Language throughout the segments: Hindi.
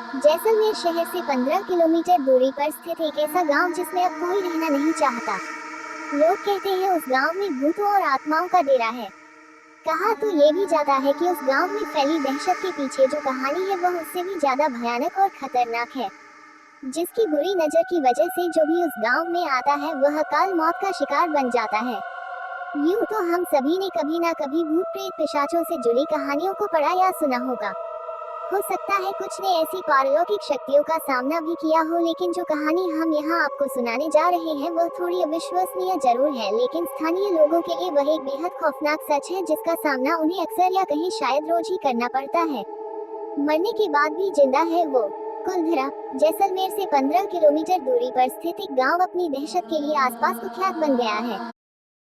जैसलमेर शहर से 15 किलोमीटर दूरी पर स्थित एक ऐसा गांव जिसमें अब कोई रहना नहीं चाहता। लोग कहते हैं उस गांव में भूतों और आत्माओं का डेरा है। कहा तो ये भी जाता है कि उस गांव में फैली दहशत के पीछे जो कहानी है वह उससे भी ज्यादा भयानक और खतरनाक है, जिसकी बुरी नजर की वजह से जो भी उस गांव में आता है वह अकाल मौत का शिकार बन जाता है। यूं तो हम सभी ने कभी ना कभी भूत प्रेत पिशाचों से जुड़ी कहानियों को पढ़ा या सुना होगा। हो सकता है कुछ ने ऐसी पारलौकिक शक्तियों का सामना भी किया हो, लेकिन जो कहानी हम यहाँ आपको सुनाने जा रहे हैं वह थोड़ी अविश्वसनीय जरूर है, लेकिन स्थानीय लोगों के लिए वह एक बेहद खौफनाक सच है जिसका सामना उन्हें अक्सर या कहीं शायद रोज ही करना पड़ता है। मरने के बाद भी जिंदा है वो। कुलधरा जैसलमेर से 15 किलोमीटर दूरी पर स्थित एक गाँव अपनी दहशत के लिए आसपास कुख्यात बन गया है।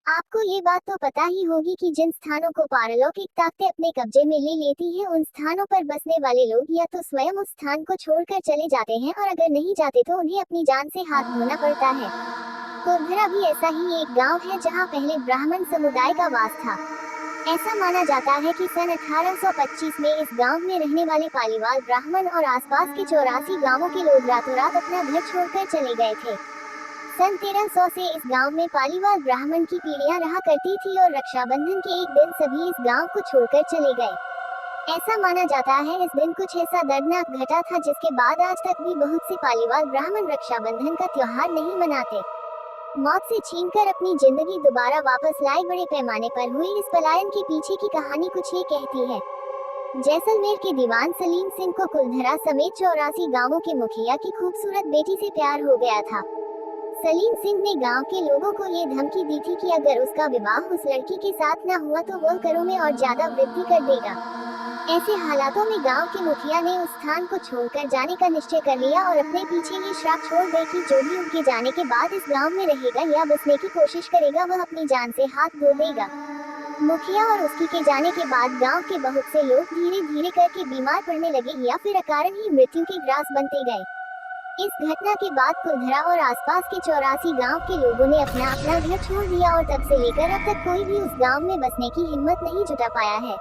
आपको ये बात तो पता ही होगी कि जिन स्थानों को पारलौकिक ताकतें अपने कब्जे में ले लेती हैं उन स्थानों पर बसने वाले लोग या तो स्वयं उस स्थान को छोड़कर चले जाते हैं और अगर नहीं जाते तो उन्हें अपनी जान से हाथ धोना पड़ता है। कुलधरा भी ऐसा ही एक गांव है जहां पहले ब्राह्मण समुदाय का वास था। ऐसा माना जाता है कि सन 1825 में इस गांव में रहने वाले पालीवाल ब्राह्मण और आसपास के 84 गांवों के लोग रातों रात अपना घर छोड़कर चले गए थे। सन 1300 से इस गांव में पालीवाल ब्राह्मण की पीढ़ियां रहा करती थी और रक्षाबंधन के एक दिन सभी इस गांव को छोड़कर चले गए। ऐसा माना जाता है इस दिन कुछ ऐसा दर्दनाक घटा था जिसके बाद आज तक भी बहुत से पालीवाल ब्राह्मण रक्षाबंधन का त्योहार नहीं मनाते। मौत से छीनकर अपनी जिंदगी दोबारा वापस लाए बड़े पैमाने पर हुई इस पलायन के पीछे की कहानी कुछ ये कहती है। जैसलमेर के दीवान सलीम सिंह को कुलधरा समेत 84 गांवों के मुखिया की खूबसूरत बेटी से प्यार हो गया था। सलीम सिंह ने गांव के लोगों को ये धमकी दी थी कि अगर उसका विवाह उस लड़की के साथ न हुआ तो वह करों में और ज्यादा वृद्धि कर देगा। ऐसे हालातों में गांव के मुखिया ने उस स्थान को छोड़कर जाने का निश्चय कर लिया और अपने पीछे ये श्राप छोड़ गए कि जो भी उनके जाने के बाद इस गांव में रहेगा या बसने की कोशिश करेगा वह अपनी जान से हाथ धो देगा। मुखिया और उसकी के जाने के बाद गांव के बहुत से लोग धीरे धीरे करके बीमार पड़ने लगे या फिर अकारण ही मृत्यु के ग्रास बनते गए। इस घटना के बाद कुलधरा और आसपास के 84 गांव के लोगों ने अपना अपना घर छोड़ दिया और तब से लेकर अब तक कोई भी उस गांव में बसने की हिम्मत नहीं जुटा पाया है।